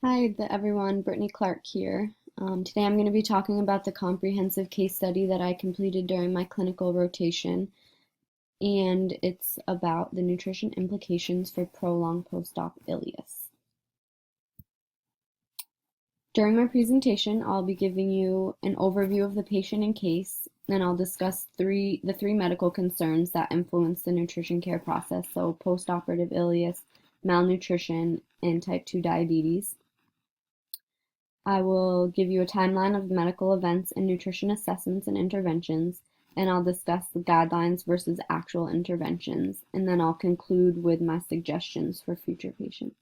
Hi everyone, Brittany Clark here. Today I'm going to be talking about the comprehensive case study that I completed during my clinical rotation, and it's about the nutrition implications for prolonged post-op ileus. During my presentation, I'll be giving you an overview of the patient and case, and I'll discuss the three medical concerns that influence the nutrition care process, so post-operative ileus, malnutrition, and type 2 diabetes. I will give you a timeline of medical events and nutrition assessments and interventions, and I'll discuss the guidelines versus actual interventions, and then I'll conclude with my suggestions for future patients.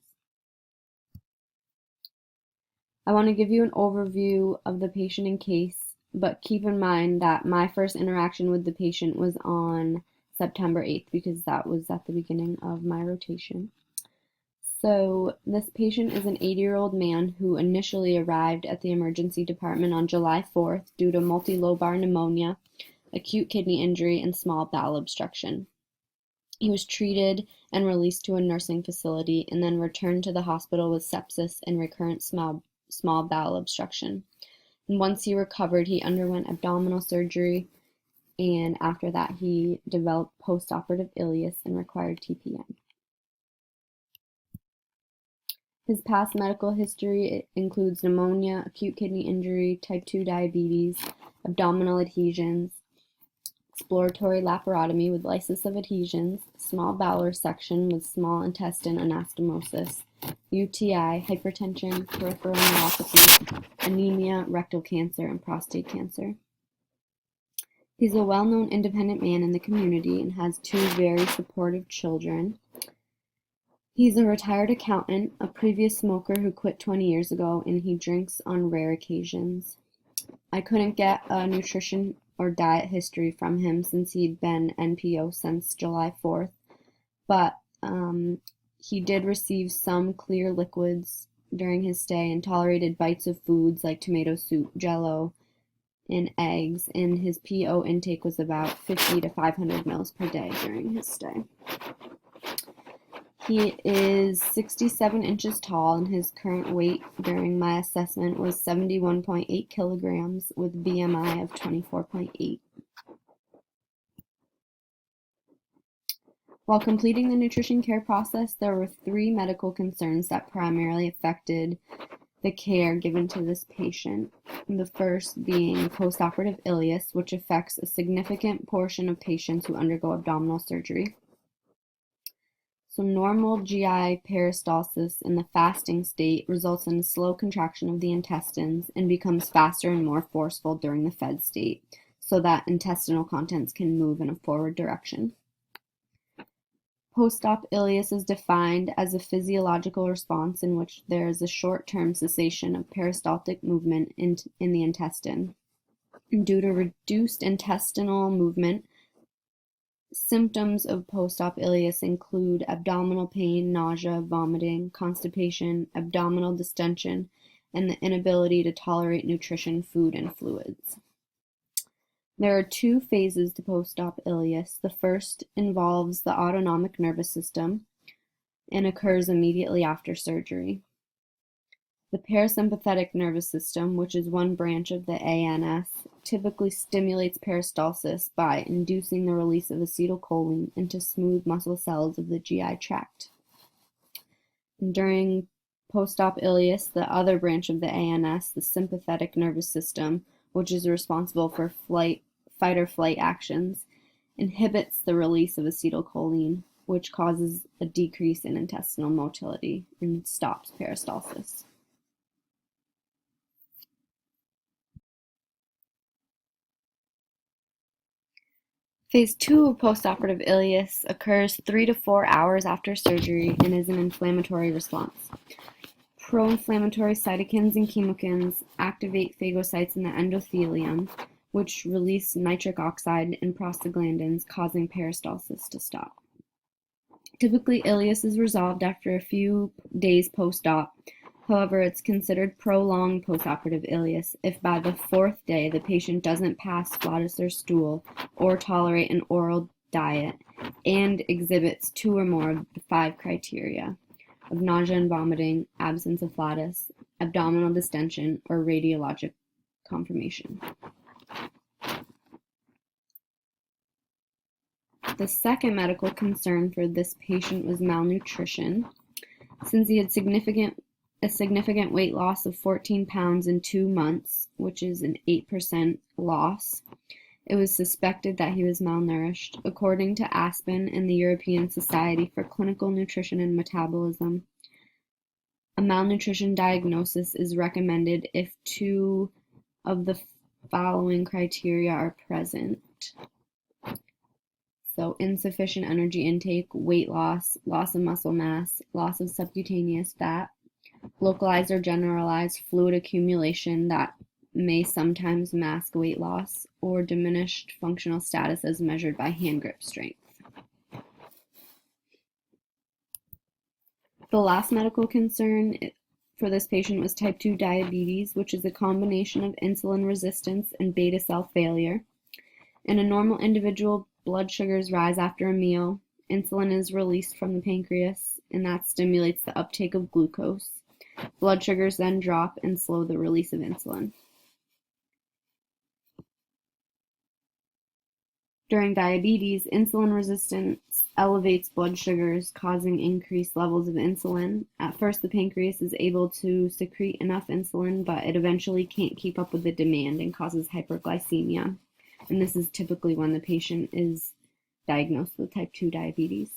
I want to give you an overview of the patient and case, but keep in mind that my first interaction with the patient was on September 8th because that was at the beginning of my rotation. So this patient is an 80-year-old man who initially arrived at the emergency department on July 4th due to multilobar pneumonia, acute kidney injury, and small bowel obstruction. He was treated and released to a nursing facility and then returned to the hospital with sepsis and recurrent small bowel obstruction. And once he recovered, he underwent abdominal surgery, and after that he developed postoperative ileus and required TPN. His past medical history includes pneumonia, acute kidney injury, type 2 diabetes, abdominal adhesions, exploratory laparotomy with lysis of adhesions, small bowel resection with small intestine anastomosis, UTI, hypertension, peripheral neuropathy, anemia, rectal cancer, and prostate cancer. He's a well-known independent man in the community and has two very supportive children. He's a retired accountant, a previous smoker who quit 20 years ago, and he drinks on rare occasions. I couldn't get a nutrition or diet history from him since he'd been NPO since July 4th, but he did receive some clear liquids during his stay and tolerated bites of foods like tomato soup, jello, and eggs, and his PO intake was about 50 to 500 mils per day during his stay. He is 67 inches tall, and his current weight during my assessment was 71.8 kilograms with BMI of 24.8. While completing the nutrition care process, there were three medical concerns that primarily affected the care given to this patient. The first being postoperative ileus, which affects a significant portion of patients who undergo abdominal surgery. So normal GI peristalsis in the fasting state results in a slow contraction of the intestines and becomes faster and more forceful during the fed state, so that intestinal contents can move in a forward direction. Post-op ileus is defined as a physiological response in which there is a short-term cessation of peristaltic movement in the intestine. Due to reduced intestinal movement, symptoms of post-op ileus include abdominal pain, nausea, vomiting, constipation, abdominal distension, and the inability to tolerate nutrition, food, and fluids. There are two phases to post-op ileus. The first involves the autonomic nervous system and occurs immediately after surgery. The parasympathetic nervous system, which is one branch of the ANS, typically stimulates peristalsis by inducing the release of acetylcholine into smooth muscle cells of the GI tract. And during post-op ileus, the other branch of the ANS, the sympathetic nervous system, which is responsible for fight or flight actions, inhibits the release of acetylcholine, which causes a decrease in intestinal motility and stops peristalsis. Phase 2 of postoperative ileus occurs 3 to 4 hours after surgery and is an inflammatory response. Pro-inflammatory cytokines and chemokines activate phagocytes in the endothelium, which release nitric oxide and prostaglandins, causing peristalsis to stop. Typically, ileus is resolved after a few days post-op. However, it's considered prolonged postoperative ileus if by the fourth day the patient doesn't pass flatus or stool or tolerate an oral diet and exhibits two or more of the 5 criteria. of nausea and vomiting, absence of flatus, abdominal distension, or radiologic confirmation. The second medical concern for this patient was malnutrition. Since he had a significant weight loss of 14 pounds in 2 months, which is an 8% loss, it was suspected that he was malnourished. According to Aspen and the European Society for Clinical Nutrition and Metabolism, a malnutrition diagnosis is recommended if 2 of the following criteria are present. So insufficient energy intake, weight loss, loss of muscle mass, loss of subcutaneous fat, localized or generalized fluid accumulation that may sometimes mask weight loss, or diminished functional status as measured by hand grip strength. The last medical concern for this patient was type 2 diabetes, which is a combination of insulin resistance and beta cell failure. In a normal individual, blood sugars rise after a meal. Insulin is released from the pancreas, and that stimulates the uptake of glucose. Blood sugars then drop and slow the release of insulin. During diabetes, insulin resistance elevates blood sugars, causing increased levels of insulin. At first, the pancreas is able to secrete enough insulin, but it eventually can't keep up with the demand and causes hyperglycemia. And this is typically when the patient is diagnosed with type 2 diabetes.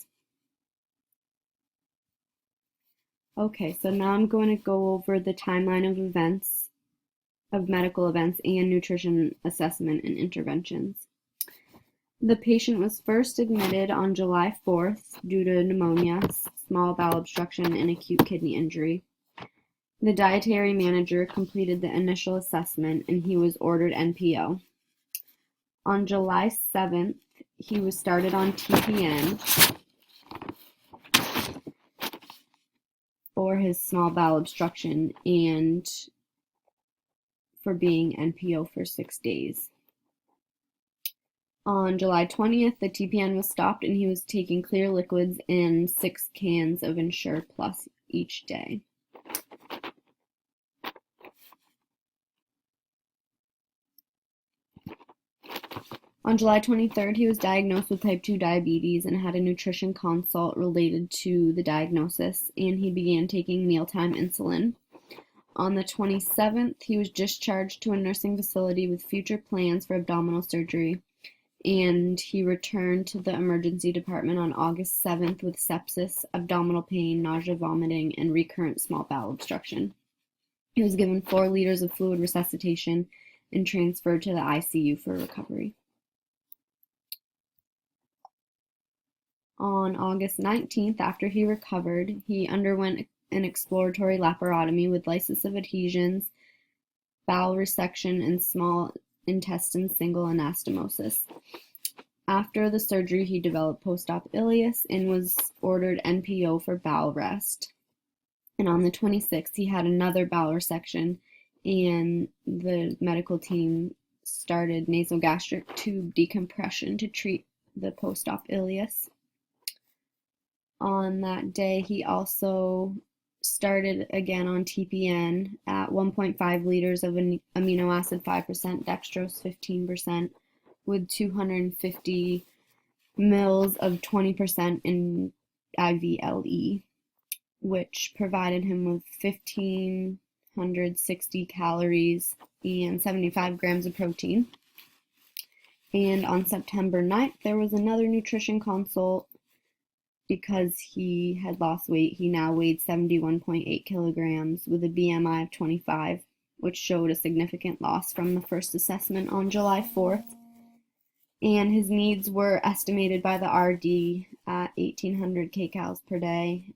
Okay, so now I'm going to go over the timeline of events, of medical events and nutrition assessment and interventions. The patient was first admitted on July 4th due to pneumonia, small bowel obstruction, and acute kidney injury. The dietary manager completed the initial assessment and he was ordered NPO. On July 7th, he was started on TPN for his small bowel obstruction and for being NPO for 6 days. On July 20th, the TPN was stopped and he was taking clear liquids and 6 cans of Ensure Plus each day. On July 23rd, he was diagnosed with type 2 diabetes and had a nutrition consult related to the diagnosis, and he began taking mealtime insulin. On the 27th, he was discharged to a nursing facility with future plans for abdominal surgery, and he returned to the emergency department on August 7th with sepsis, abdominal pain, nausea, vomiting, and recurrent small bowel obstruction. He was given 4 liters of fluid resuscitation and transferred to the ICU for recovery. On August 19th, after he recovered, he underwent an exploratory laparotomy with lysis of adhesions, bowel resection, and small intestine single anastomosis. After the surgery, he developed post-op ileus and was ordered NPO for bowel rest. And on the 26th, he had another bowel resection, and the medical team started nasogastric tube decompression to treat the post-op ileus. On that day, he also started again on TPN at 1.5 liters of amino acid 5%, dextrose 15%, with 250 mils of 20% in IVLE, which provided him with 1,560 calories and 75 grams of protein. And on September 9th, there was another nutrition consult. Because he had lost weight, he now weighed 71.8 kilograms with a BMI of 25, which showed a significant loss from the first assessment on July 4th. And his needs were estimated by the RD at 1,800 kcals per day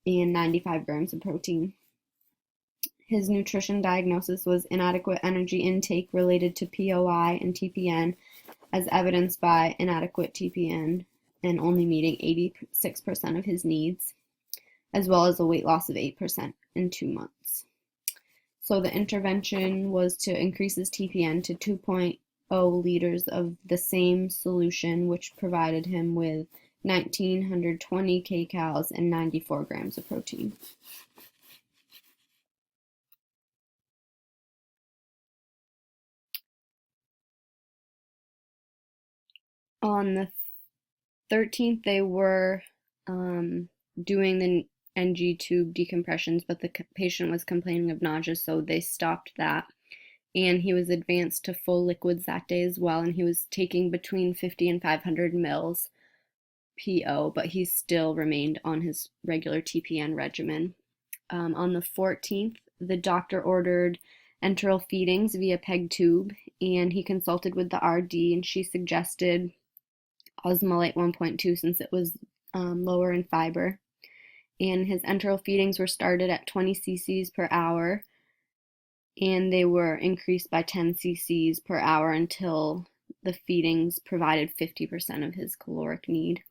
and 95 grams of protein. His nutrition diagnosis was inadequate energy intake related to POI and TPN, as evidenced by inadequate TPN and only meeting 86% of his needs, as well as a weight loss of 8% in 2 months. So the intervention was to increase his TPN to 2.0 liters of the same solution, which provided him with 1,920 kcals, and 94 grams of protein. On the 13th, they were doing the NG tube decompressions, but the patient was complaining of nausea, so they stopped that. And he was advanced to full liquids that day as well, and he was taking between 50 and 500 mils PO, but he still remained on his regular TPN regimen. On the 14th, the doctor ordered enteral feedings via PEG tube, and he consulted with the RD, and she suggested osmolate 1.2 since it was lower in fiber. And his enteral feedings were started at 20 cc's per hour, and they were increased by 10 cc's per hour until the feedings provided 50% of his caloric need.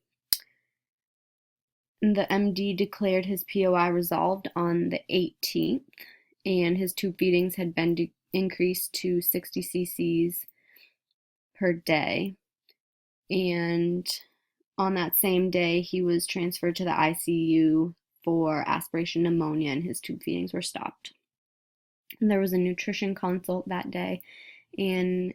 The MD declared his POI resolved on the 18th, and his tube feedings had been increased to 60 cc's per day. And on that same day, he was transferred to the ICU for aspiration pneumonia, and his tube feedings were stopped. And there was a nutrition consult that day, and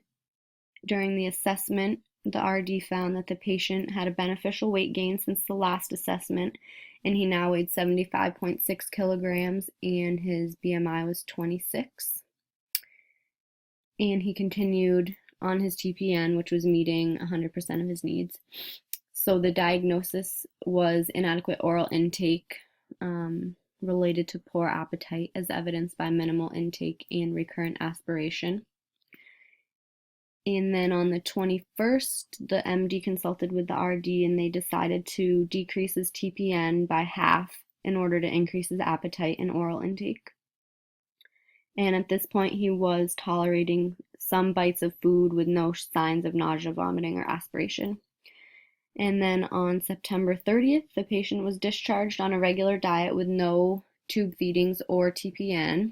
during the assessment, the RD found that the patient had a beneficial weight gain since the last assessment, and he now weighed 75.6 kilograms, and his BMI was 26. And he continued on his TPN, which was meeting 100% of his needs. So the diagnosis was inadequate oral intake related to poor appetite, as evidenced by minimal intake and recurrent aspiration. And then on the 21st, the MD consulted with the RD, and they decided to decrease his TPN by half in order to increase his appetite and oral intake. And at this point, he was tolerating some bites of food with no signs of nausea, vomiting, or aspiration. And then on September 30th, the patient was discharged on a regular diet with no tube feedings or TPN.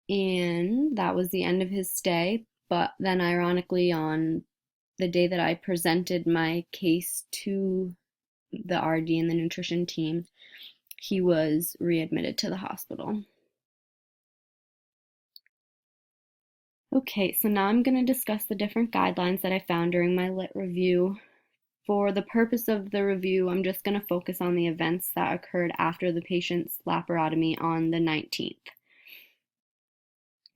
And that was the end of his stay. But then, ironically, on the day that I presented my case to the RD and the nutrition team, he was readmitted to the hospital. Okay, so now I'm going to discuss the different guidelines that I found during my lit review. For the purpose of the review, I'm just going to focus on the events that occurred after the patient's laparotomy on the 19th.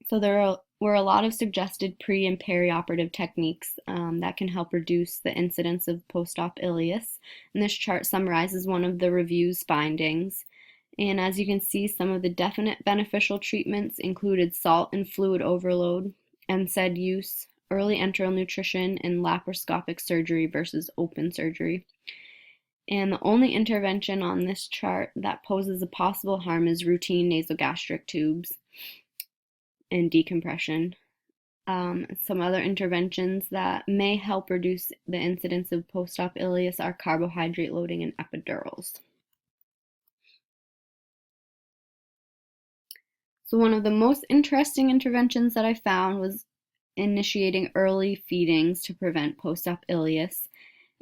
So there were a lot of suggested pre- and perioperative techniques that can help reduce the incidence of post-op ileus. And this chart summarizes one of the review's findings. And as you can see, some of the definite beneficial treatments included salt and fluid overload, NSAID use, early enteral nutrition, and laparoscopic surgery versus open surgery. And the only intervention on this chart that poses a possible harm is routine nasogastric tubes and decompression. Some other interventions that may help reduce the incidence of post-op ileus are carbohydrate loading and epidurals. So one of the most interesting interventions that I found was initiating early feedings to prevent post-op ileus.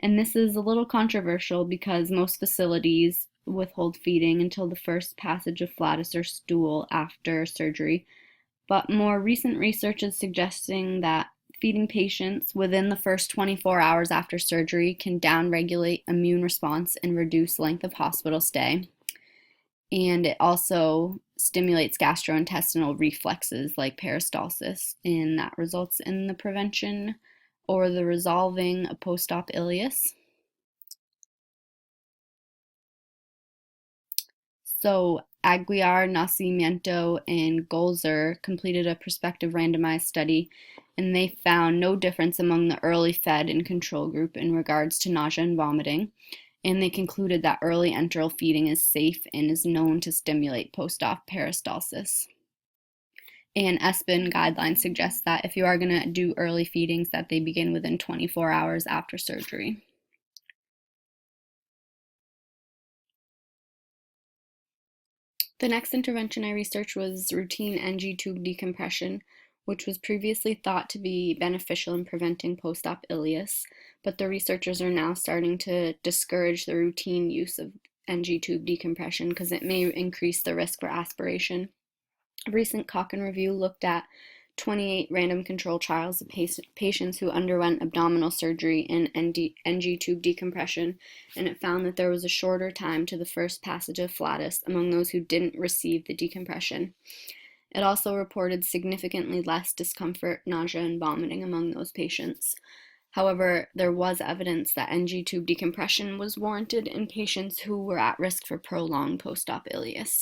And this is a little controversial because most facilities withhold feeding until the first passage of flatus or stool after surgery. But more recent research is suggesting that feeding patients within the first 24 hours after surgery can downregulate immune response and reduce length of hospital stay. And it also stimulates gastrointestinal reflexes like peristalsis, and that results in the prevention or the resolving of post-op ileus. So Aguiar, Nascimento, and Golzer completed a prospective randomized study, and they found no difference among the early fed and control group in regards to nausea and vomiting. And they concluded that early enteral feeding is safe and is known to stimulate post-op peristalsis. And ESPEN guidelines suggest that if you are going to do early feedings, that they begin within 24 hours after surgery. The next intervention I researched was routine NG tube decompression, which was previously thought to be beneficial in preventing post-op ileus, but the researchers are now starting to discourage the routine use of NG tube decompression because it may increase the risk for aspiration. A recent Cochrane review looked at 28 random control trials of patients who underwent abdominal surgery and NG tube decompression, and it found that there was a shorter time to the first passage of flatus among those who didn't receive the decompression. It also reported significantly less discomfort, nausea, and vomiting among those patients. However, there was evidence that NG tube decompression was warranted in patients who were at risk for prolonged post-op ileus.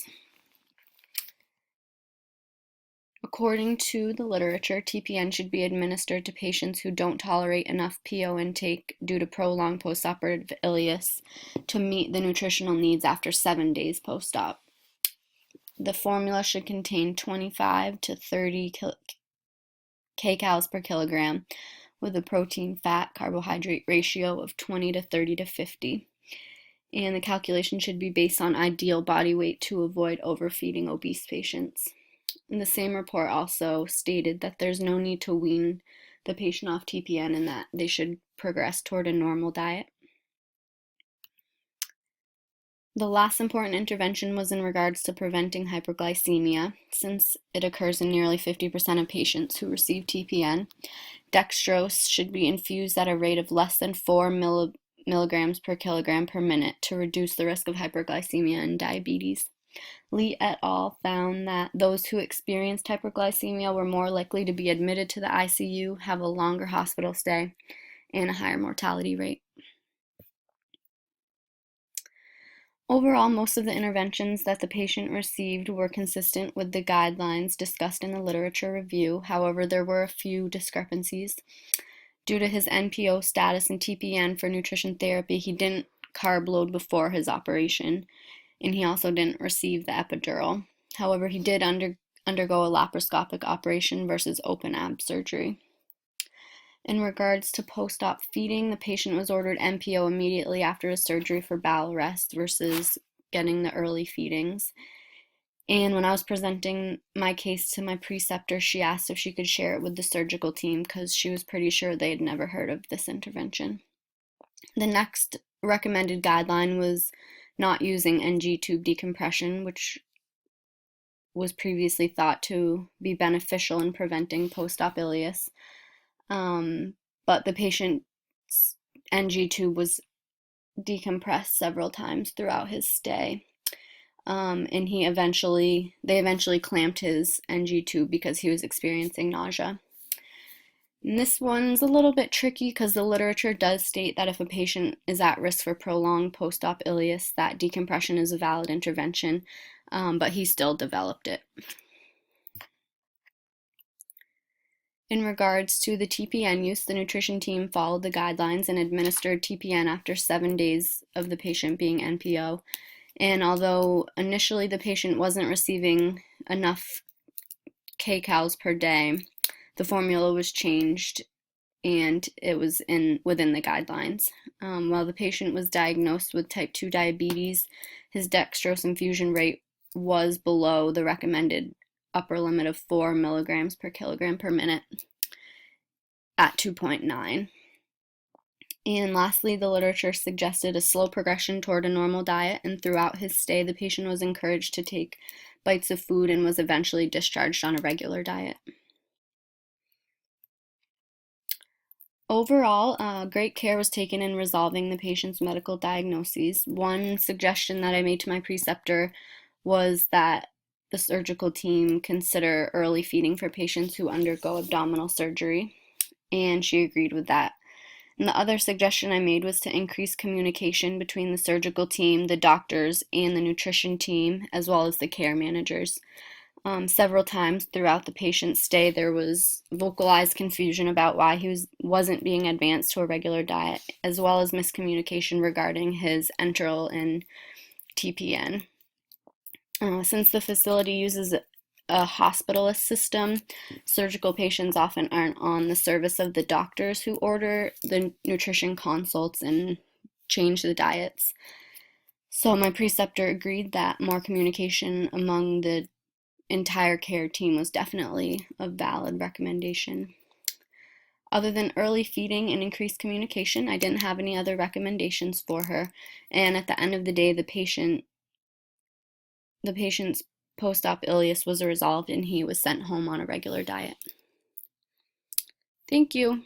According to the literature, TPN should be administered to patients who don't tolerate enough PO intake due to prolonged postoperative ileus to meet the nutritional needs after 7 days post-op. The formula should contain 25 to 30 kcals per kilogram with a protein-fat carbohydrate ratio of 20 to 30 to 50. And the calculation should be based on ideal body weight to avoid overfeeding obese patients. And the same report also stated that there's no need to wean the patient off TPN and that they should progress toward a normal diet. The last important intervention was in regards to preventing hyperglycemia, since it occurs in nearly 50% of patients who receive TPN. Dextrose should be infused at a rate of less than 4 milligrams per kilogram per minute to reduce the risk of hyperglycemia and diabetes. Lee et al. Found that those who experienced hyperglycemia were more likely to be admitted to the ICU, have a longer hospital stay, and a higher mortality rate. Overall, most of the interventions that the patient received were consistent with the guidelines discussed in the literature review. However, there were a few discrepancies. Due to his NPO status and TPN for nutrition therapy, he didn't carb load before his operation, and he also didn't receive the epidural. However, he did undergo a laparoscopic operation versus open ab surgery. In regards to post-op feeding, the patient was ordered NPO immediately after his surgery for bowel rest versus getting the early feedings. And when I was presenting my case to my preceptor, she asked if she could share it with the surgical team because she was pretty sure they had never heard of this intervention. The next recommended guideline was not using NG tube decompression, which was previously thought to be beneficial in preventing post-op ileus. But the patient's NG tube was decompressed several times throughout his stay. And they eventually clamped his NG tube because he was experiencing nausea. And this one's a little bit tricky because the literature does state that if a patient is at risk for prolonged post-op ileus, that decompression is a valid intervention, but he still developed it. In regards to the TPN use, the nutrition team followed the guidelines and administered TPN after 7 days of the patient being NPO. And although initially the patient wasn't receiving enough kcals per day, the formula was changed and it was within the guidelines. While the patient was diagnosed with type 2 diabetes, his dextrose infusion rate was below the recommended upper limit of 4 milligrams per kilogram per minute at 2.9. And lastly, the literature suggested a slow progression toward a normal diet, and throughout his stay, the patient was encouraged to take bites of food and was eventually discharged on a regular diet. Overall, great care was taken in resolving the patient's medical diagnoses. One suggestion that I made to my preceptor was that the surgical team consider early feeding for patients who undergo abdominal surgery, and she agreed with that. And the other suggestion I made was to increase communication between the surgical team, the doctors, and the nutrition team, as well as the care managers. Several times throughout the patient's stay, there was vocalized confusion about why he wasn't being advanced to a regular diet, as well as miscommunication regarding his enteral and TPN. Since the facility uses a hospitalist system, surgical patients often aren't on the service of the doctors who order the nutrition consults and change the diets. So my preceptor agreed that more communication among the entire care team was definitely a valid recommendation. Other than early feeding and increased communication, I didn't have any other recommendations for her. And at the end of the day, the patient's post-op ileus was resolved and he was sent home on a regular diet. Thank you.